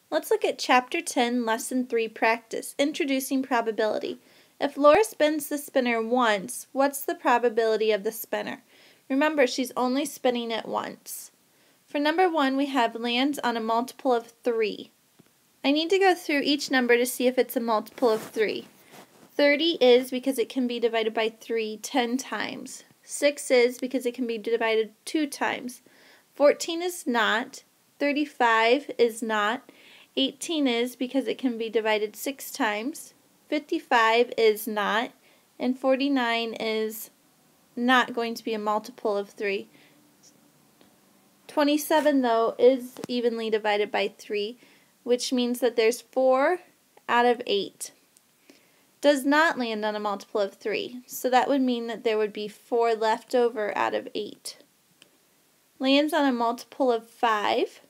Let's look at Chapter 10, Lesson 3 Practice, Introducing Probability. If Laura spins the spinner once, what's the probability of the spinner? Remember, she's only spinning it once. For number 1, we have lands on a multiple of 3. I need to go through each number to see if it's a multiple of 3. 30 is because it can be divided by 3 10 times. 6 is because it can be divided 2 times. 14 is not. 35 is not. 18 is because it can be divided 6 times. 55 is not. And 49 is not going to be a multiple of 3. 27, though, is evenly divided by 3, which means that there's 4 out of 8. Does not land on a multiple of 3, so that would mean that there would be 4 left over out of 8. Lands on a multiple of 5,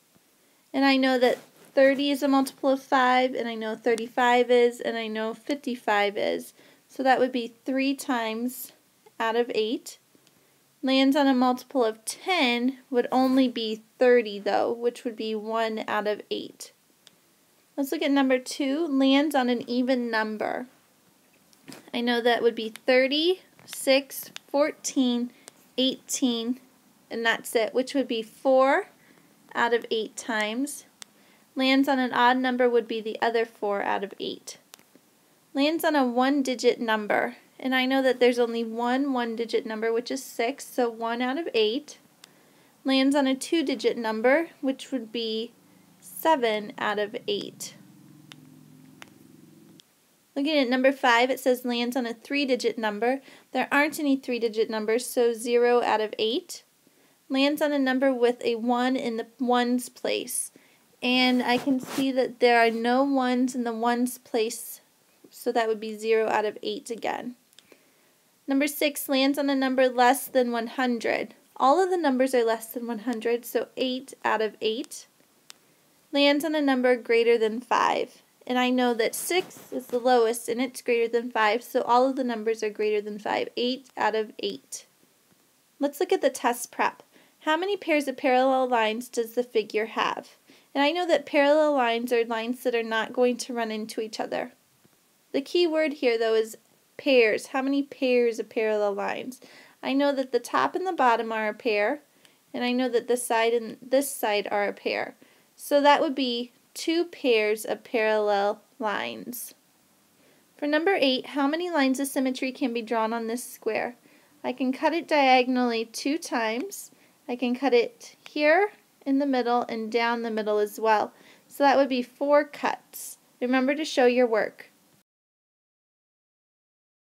and I know that 30 is a multiple of 5, and I know 35 is, and I know 55 is, so that would be 3 times out of 8. Lands on a multiple of 10 would only be 30, though, which would be 1 out of 8. Let's look at number 2, lands on an even number. I know that would be 30, 6, 14, 18, and that's it, which would be 4 out of 8 times. Lands on an odd number would be the other 4 out of 8. Lands on a one-digit number, and I know that there's only one one-digit number, which is 6, so 1 out of 8. Lands on a two-digit number, which would be 7 out of 8. Looking at number 5, it says lands on a three-digit number. There aren't any three-digit numbers, so 0 out of 8. Lands on a number with a 1 in the ones place. And I can see that there are no 1s in the ones place, so that would be 0 out of 8 again. Number 6 lands on a number less than 100. All of the numbers are less than 100, so 8 out of 8. Lands on a number greater than 5. And I know that 6 is the lowest, and it's greater than 5, so all of the numbers are greater than 5. 8 out of 8. Let's look at the test prep. How many pairs of parallel lines does the figure have? And I know that parallel lines are lines that are not going to run into each other. The key word here, though, is pairs. How many pairs of parallel lines? I know that the top and the bottom are a pair, and I know that this side and this side are a pair. So that would be 2 pairs of parallel lines. For number 8, how many lines of symmetry can be drawn on this square? I can cut it diagonally 2 times. I can cut it here in the middle and down the middle as well. So that would be 4 cuts. Remember to show your work.